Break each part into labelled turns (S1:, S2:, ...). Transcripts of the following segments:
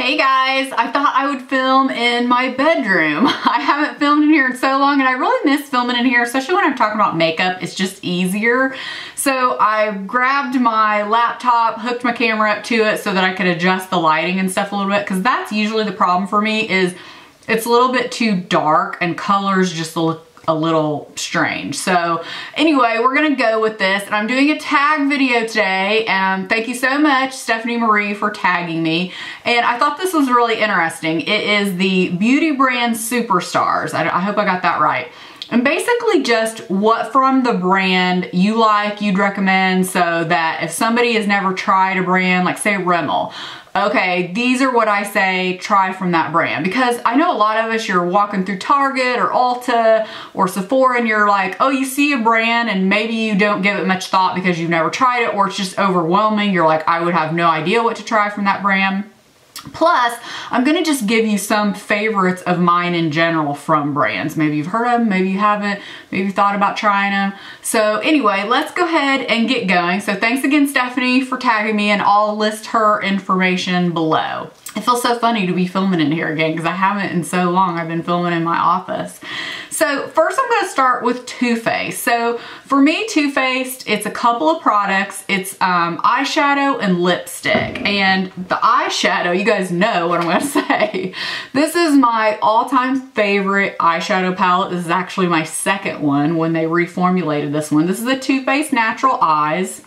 S1: Hey guys, I thought I would film in my bedroom. I haven't filmed in here in so long and I really miss filming in here, especially when I'm talking about makeup. It's just easier. So I grabbed my laptop, hooked my camera up to it so that I could adjust the lighting and stuff a little bit, because that's usually the problem for me, is it's a little bit too dark and colors just look a little strange. So anyway, we're gonna go with this, and I'm doing a tag video today, and thank you so much, Stephanie Marie, for tagging me. And I thought this was really interesting. It is the beauty brand Superstars. I hope I got that right. And basically just what from the brand you like, you'd recommend, so that if somebody has never tried a brand, like say Rimmel, okay, these are what I say, try from that brand. Because I know a lot of us, you're walking through Target or Ulta or Sephora and you're like, oh, you see a brand and maybe you don't give it much thought because you've never tried it, or it's just overwhelming. You're like, I would have no idea what to try from that brand. Plus, I'm gonna just give you some favorites of mine in general from brands. Maybe you've heard of them, maybe you haven't, maybe you thought about trying them. So anyway, let's go ahead and get going. So thanks again, Stephanie, for tagging me, and I'll list her information below. It feels so funny to be filming in here again because I haven't in so long. I've been filming in my office. So first I'm gonna start with Too Faced. So for me, Too Faced, it's a couple of products. It's eyeshadow and lipstick. And the eyeshadow, you guys know what I'm gonna say. This is my all-time favorite eyeshadow palette. This is actually my second one when they reformulated this one. This is the Too Faced Natural Eyes.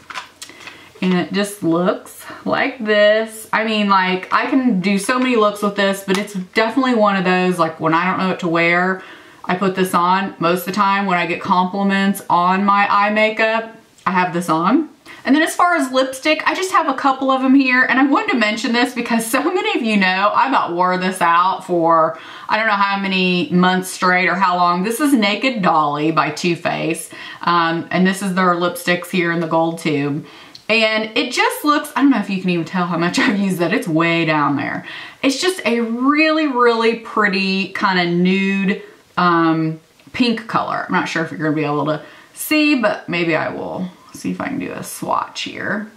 S1: And it just looks like this. I mean, like, I can do so many looks with this, but it's definitely one of those, like, when I don't know what to wear, I put this on. Most of the time when I get compliments on my eye makeup, I have this on. And then as far as lipstick, I just have a couple of them here, and I wanted to mention this because so many of you know I about wore this out for I don't know how many months straight or how long. This is Naked Dolly by Too Faced, and this is their lipsticks here in the gold tube. And it just looks, I don't know if you can even tell how much I've used that. It's way down there. It's just a really, really pretty kind of nude pink color. I'm not sure if you're gonna be able to see, but maybe I will see if I can do a swatch here.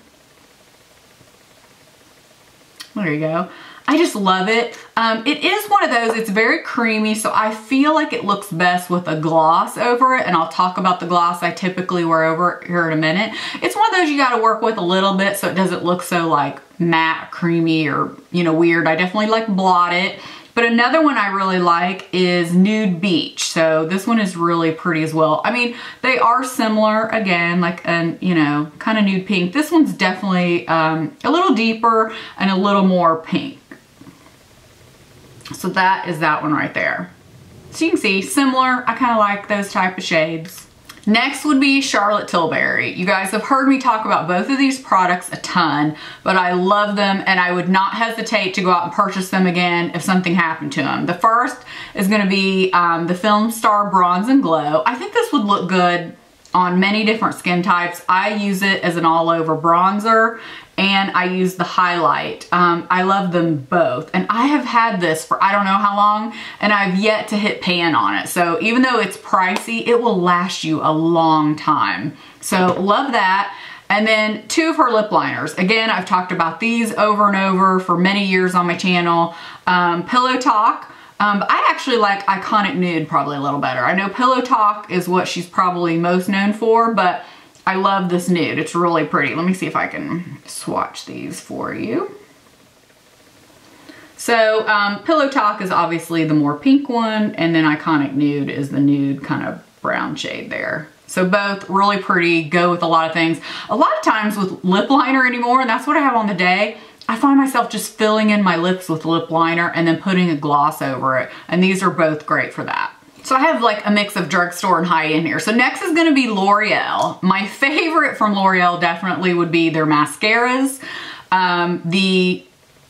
S1: There you go. I just love it. It is one of those, it's very creamy, so I feel like it looks best with a gloss over it, and I'll talk about the gloss I typically wear over it here in a minute. It's one of those you gotta work with a little bit so it doesn't look so like matte, creamy, or weird. I definitely like blot it. But another one I really like is Nude Beach. So this one is really pretty as well. I mean, they are similar, again, like an, kind of nude pink. This one's definitely a little deeper and a little more pink. So that is that one right there. So you can see, similar. I kind of like those type of shades. Next would be Charlotte Tilbury. You guys have heard me talk about both of these products a ton, but I love them and I would not hesitate to go out and purchase them again if something happened to them. The first is gonna be the Film Star Bronze and Glow. I think this would look good on many different skin types. I use it as an all-over bronzer, and I use the highlight. I love them both. And I have had this for I don't know how long, and I've yet to hit pan on it. So even though it's pricey, it will last you a long time. So love that. And then two of her lip liners. Again, I've talked about these over and over for many years on my channel. Pillow Talk. I actually like Iconic Nude probably a little better. I know Pillow Talk is what she's probably most known for, but I love this nude. It's really pretty. Let me see if I can swatch these for you. So Pillow Talk is obviously the more pink one, and then Iconic Nude is the nude kind of brown shade there. So both really pretty, go with a lot of things. A lot of times with lip liner anymore, and that's what I have on the day, I find myself just filling in my lips with lip liner and then putting a gloss over it. And these are both great for that. So I have like a mix of drugstore and high-end here. So next is gonna be L'Oreal. My favorite from L'Oreal definitely would be their mascaras. The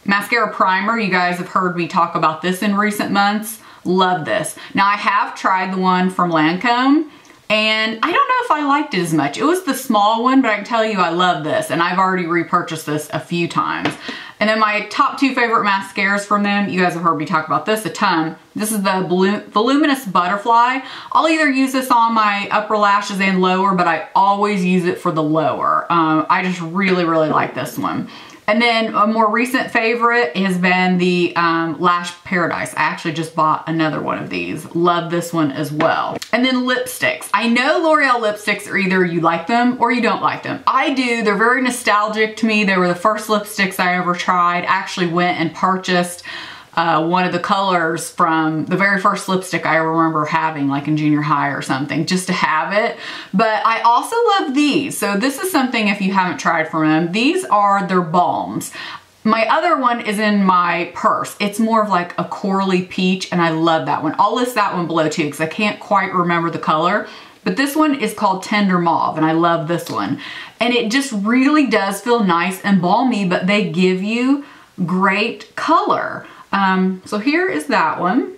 S1: mascara primer, you guys have heard me talk about this in recent months. Love this. Now I have tried the one from Lancome, and I don't know if I liked it as much. It was the small one, but I can tell you I love this, and I've already repurchased this a few times. And then my top two favorite mascaras from them, you guys have heard me talk about this a ton. This is the Voluminous Butterfly. I'll either use this on my upper lashes and lower, but I always use it for the lower. I just really, really like this one. And then a more recent favorite has been the Lash Paradise. I actually just bought another one of these. Love this one as well. And then lipsticks. I know L'Oreal lipsticks are either you like them or you don't like them. I do. They're very nostalgic to me. They were the first lipsticks I ever tried. I actually went and purchased one of the colors from the very first lipstick I remember having, like in junior high or something, just to have it. But I also love these. So this is something, if you haven't tried from them, these are their balms. My other one is in my purse. It's more of like a corally peach, and I love that one. I'll list that one below too, because I can't quite remember the color. But this one is called Tender Mauve, and I love this one. And it just really does feel nice and balmy, but they give you great color. So here is that one.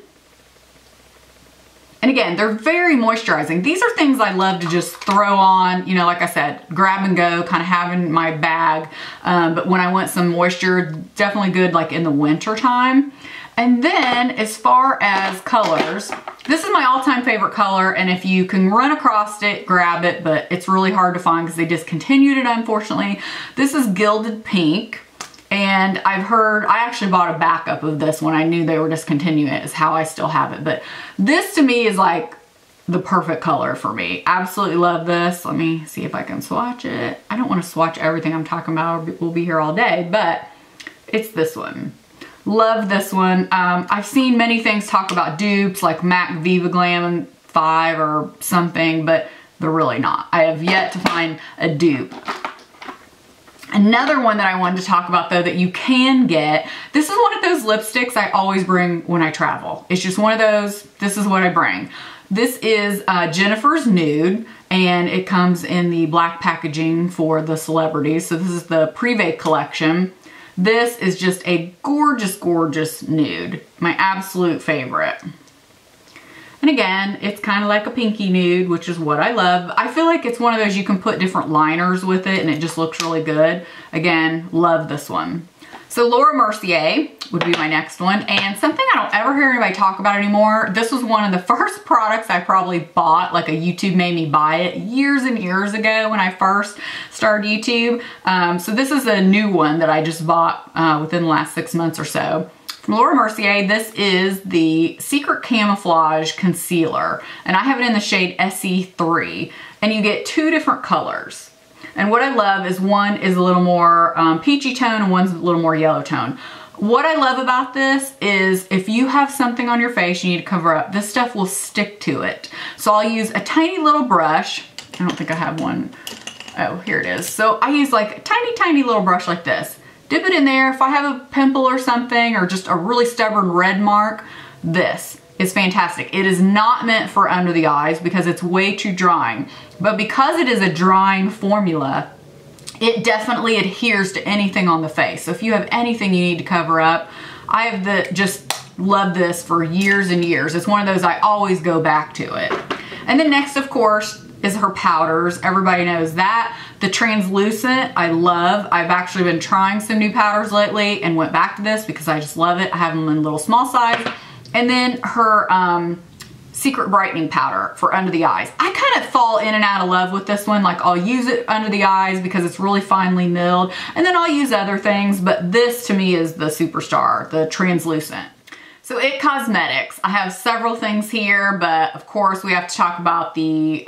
S1: And again, they're very moisturizing. These are things I love to just throw on, you know, like I said, grab and go, kind of have in my bag. But when I want some moisture, definitely good like in the winter time. And then as far as colors, this is my all-time favorite color, and if you can run across it, grab it, but it's really hard to find because they discontinued it, unfortunately. This is Gilded Pink. And I've heard, I actually bought a backup of this when I knew they were discontinuing it, is how I still have it. But this to me is like the perfect color for me. Absolutely love this. Let me see if I can swatch it. I don't want to swatch everything I'm talking about. We'll be here all day, but it's this one. Love this one. I've seen many things talk about dupes like MAC Viva Glam 5 or something, but they're really not. I have yet to find a dupe. Another one that I wanted to talk about though that you can get, this is one of those lipsticks I always bring when I travel. It's just one of those, this is what I bring. This is Jennifer's Nude, and it comes in the black packaging for the celebrities. So this is the Privé collection. This is just a gorgeous, gorgeous nude. My absolute favorite. And again, it's kind of like a pinky nude, which is what I love. I feel like it's one of those you can put different liners with it and it just looks really good. Again, love this one. So Laura Mercier would be my next one. And something I don't ever hear anybody talk about anymore. This was one of the first products I probably bought, like a YouTube made me buy it years and years ago when I first started YouTube. So this is a new one that I just bought within the last 6 months or so. From Laura Mercier, this is the Secret Camouflage Concealer, and I have it in the shade SE3, and you get 2 different colors. And what I love is one is a little more peachy tone and one's a little more yellow tone. What I love about this is if you have something on your face you need to cover up, this stuff will stick to it. So I'll use a tiny little brush. I don't think I have one. Oh, here it is. So I use like a tiny, tiny little brush like this. Dip it in there. If I have a pimple or something or just a really stubborn red mark, this is fantastic. It is not meant for under the eyes because it's way too drying. But because it is a drying formula, it definitely adheres to anything on the face. So if you have anything you need to cover up, I have just loved this for years and years. It's one of those I always go back to it. And then next, of course, is her powders. Everybody knows that. The translucent, I love. I've actually been trying some new powders lately and went back to this because I just love it. I have them in little small size. And then her Secret Brightening Powder for under the eyes. I kind of fall in and out of love with this one. Like I'll use it under the eyes because it's really finely milled. And then I'll use other things, but this to me is the superstar, the translucent. So IT Cosmetics, I have several things here, but of course we have to talk about the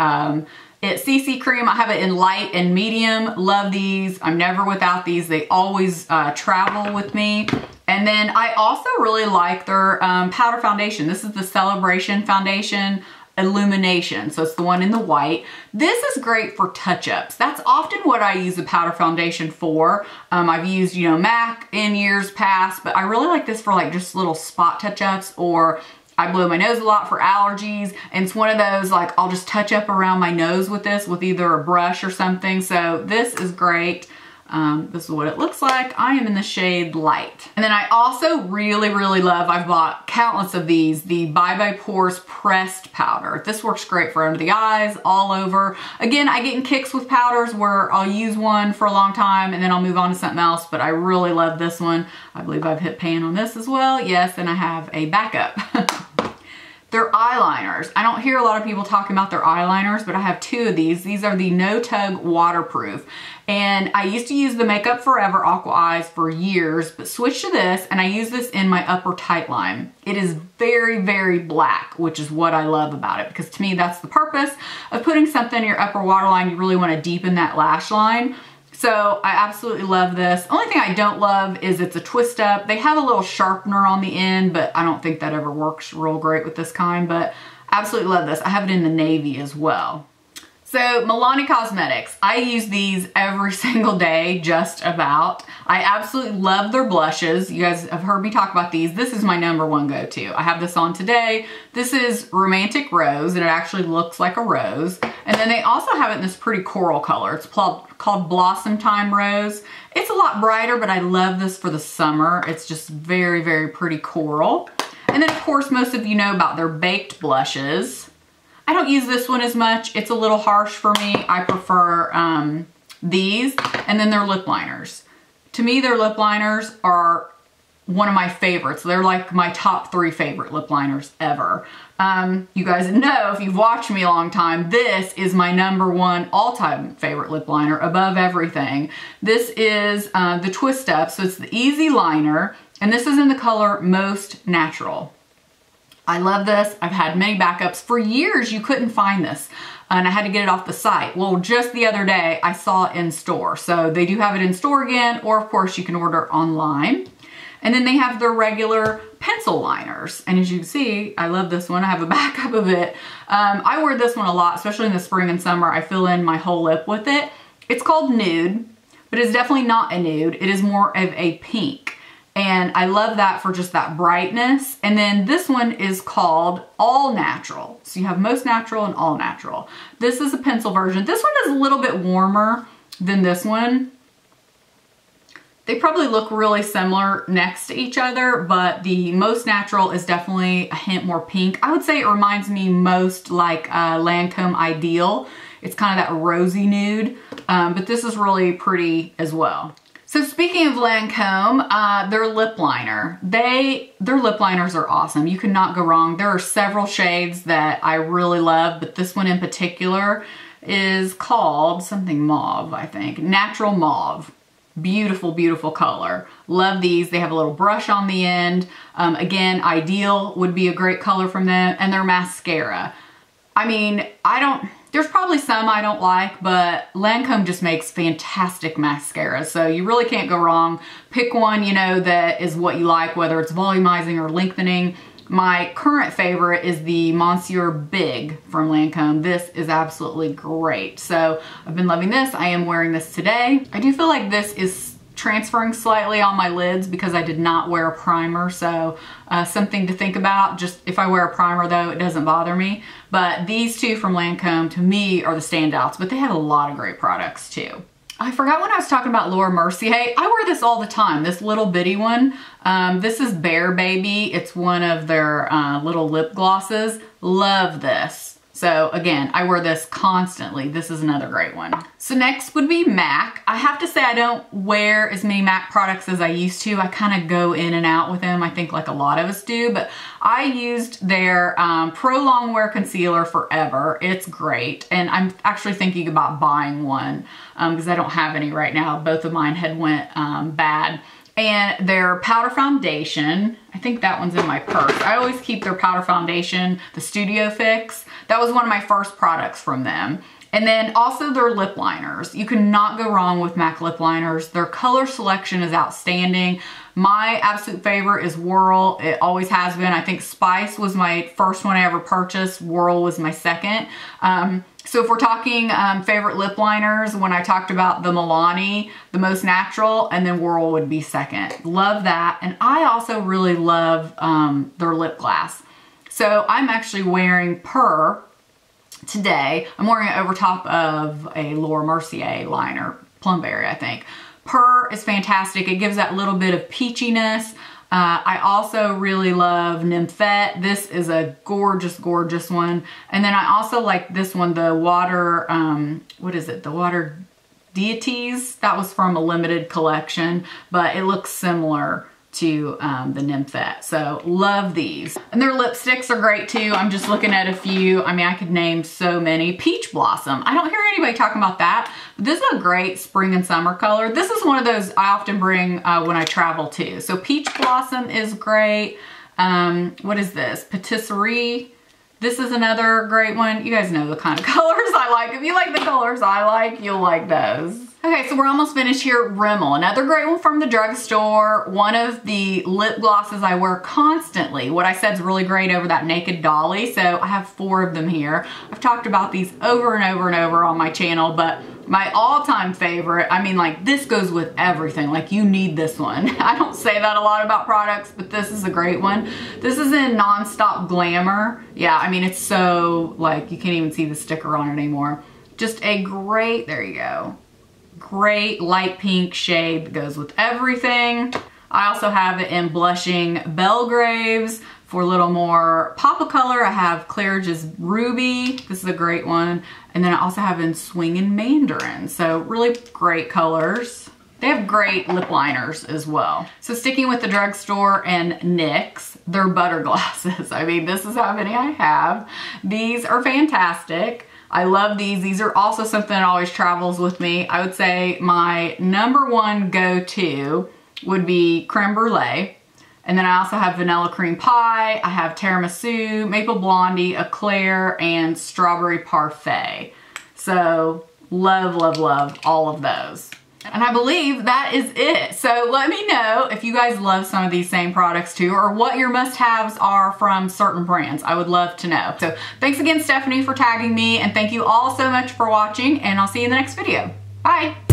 S1: IT CC Cream. I have it in light and medium. Love these. I'm never without these. They always travel with me. And then I also really like their powder foundation. This is the Celebration Foundation Illumination. So it's the one in the white. This is great for touch-ups. That's often what I use the powder foundation for. I've used, you know, MAC in years past, but I really like this for like just little spot touch-ups, or I blow my nose a lot for allergies, and it's one of those like I'll just touch up around my nose with this with either a brush or something. So this is great. This is what it looks like. I am in the shade Light. And then I also really, really love, I've bought countless of these, the Bye Bye Pores Pressed Powder. This works great for under the eyes, all over. Again, I get in kicks with powders where I'll use one for a long time and then I'll move on to something else, but I really love this one. I believe I've hit pan on this as well. Yes, and I have a backup. They're eyeliners. I don't hear a lot of people talking about their eyeliners, but I have two of these. These are the No Tug Waterproof. And I used to use the Makeup Forever Aqua Eyes for years, but switched to this, and I use this in my upper tight line. It is very, very black, which is what I love about it, because to me, that's the purpose of putting something in your upper waterline. You really want to deepen that lash line. So I absolutely love this. Only thing I don't love is it's a twist up. They have a little sharpener on the end, but I don't think that ever works real great with this kind, but absolutely love this. I have it in the navy as well. So Milani Cosmetics, I use these every single day, just about. I absolutely love their blushes. You guys have heard me talk about these. This is my #1 go-to. I have this on today. This is Romantic Rose, and it actually looks like a rose. And then they also have it in this pretty coral color. It's called Blossom Time Rose. It's a lot brighter, but I love this for the summer. It's just very, very pretty coral. And then of course, most of you know about their baked blushes. I don't use this one as much. It's a little harsh for me. I prefer these, and then their lip liners. To me, their lip liners are one of my favorites. They're like my top 3 favorite lip liners ever. You guys know, if you've watched me a long time, this is my #1 all-time favorite lip liner above everything. This is the Twist Up, so it's the Easy Liner, and this is in the color Most Natural. I love this. I've had many backups. For years, you couldn't find this, and I had to get it off the site. Well, just the other day, I saw it in store. So they do have it in store again, or of course, you can order online. And then they have their regular pencil liners. And as you can see, I love this one. I have a backup of it. I wear this one a lot, especially in the spring and summer. I fill in my whole lip with it. It's called Nude, but it's definitely not a nude. It is more of a pink. And I love that for just that brightness. And then this one is called All Natural. So you have Most Natural and All Natural. This is a pencil version. This one is a little bit warmer than this one. They probably look really similar next to each other, but the Most Natural is definitely a hint more pink. I would say it reminds me most like Lancome Ideal. It's kind of that rosy nude, but this is really pretty as well. So speaking of Lancome, their lip liner, their lip liners are awesome. You cannot go wrong. There are several shades that I really love, but this one in particular is called something mauve, I think. Natural Mauve. Beautiful, beautiful color. Love these. They have a little brush on the end. Again, Ideal would be a great color from them. And their mascara. I mean, there's probably some I don't like, but Lancome just makes fantastic mascara. So you really can't go wrong. Pick one, you know, that is what you like, whether it's volumizing or lengthening. My current favorite is the Mercier Big from Lancome. This is absolutely great. So I've been loving this. I am wearing this today. I do feel like this is transferring slightly on my lids because I did not wear a primer, so something to think about. Just if I wear a primer though, it doesn't bother me. But these two from Lancome to me are the standouts, but they have a lot of great products too. I forgot when I was talking about Laura Mercier. I wear this all the time, this little bitty one. This is Bear Baby. It's one of their little lip glosses. Love this. So again, I wear this constantly. This is another great one. So next would be MAC. I have to say I don't wear as many MAC products as I used to. I kind of go in and out with them, I think like a lot of us do, but I used their Pro Longwear Concealer forever. It's great, and I'm actually thinking about buying one because I don't have any right now. Both of mine had went bad. And their powder foundation, I think that one's in my purse. I always keep their powder foundation, the Studio Fix. That was one of my first products from them. And then also their lip liners. You cannot go wrong with MAC lip liners. Their color selection is outstanding. My absolute favorite is Whirl. It always has been. I think Spice was my first one I ever purchased. Whirl was my second. So if we're talking favorite lip liners, when I talked about the Milani, the Most Natural, and then Whirl would be second. Love that. And I also really love their lip glass. So I'm actually wearing Purr today. I'm wearing it over top of a Laura Mercier liner, Plumberry, I think. Purr is fantastic. It gives that little bit of peachiness. I also really love Nymphette. This is a gorgeous, gorgeous one. And then I also like this one, the Water, what is it? The Water Deities. That was from a limited collection, but it looks similar to the Nymphette. So love these. And their lipsticks are great too. I'm just looking at a few. I mean, I could name so many. Peach Blossom. I don't hear anybody talking about that. But this is a great spring and summer color. This is one of those I often bring when I travel too. So Peach Blossom is great. What is this? Patisserie. This is another great one. You guys know the kind of colors I like. If you like the colors I like, you'll like those. Okay, so we're almost finished here. Rimmel, another great one from the drugstore. One of the lip glosses I wear constantly. What I said is really great over that Naked Dolly. So I have 4 of them here. I've talked about these over and over and over on my channel, but my all-time favorite, I mean, like, this goes with everything. Like, you need this one. I don't say that a lot about products, but this is a great one. This is in Nonstop Glamour. Yeah, I mean, it's so, like, you can't even see the sticker on it anymore. Just a great, there you go. Great light pink shade that goes with everything. I also have it in Blushing Belgraves. For a little more pop of color, I have Claridge's Ruby. This is a great one. And then I also have in Swingin' Mandarin. So really great colors. They have great lip liners as well. So sticking with the drugstore and NYX, their butter glosses. I mean, this is how many I have. These are fantastic. I love these. These are also something that always travels with me. I would say my #1 go-to would be Creme Brulee. And then I also have Vanilla Cream Pie, I have Tiramisu, Maple Blondie, Eclair, and Strawberry Parfait. So love, love, love all of those. And I believe that is it. So let me know if you guys love some of these same products too, or what your must-haves are from certain brands. I would love to know. So thanks again, Stephanie, for tagging me, and thank you all so much for watching, and I'll see you in the next video. Bye.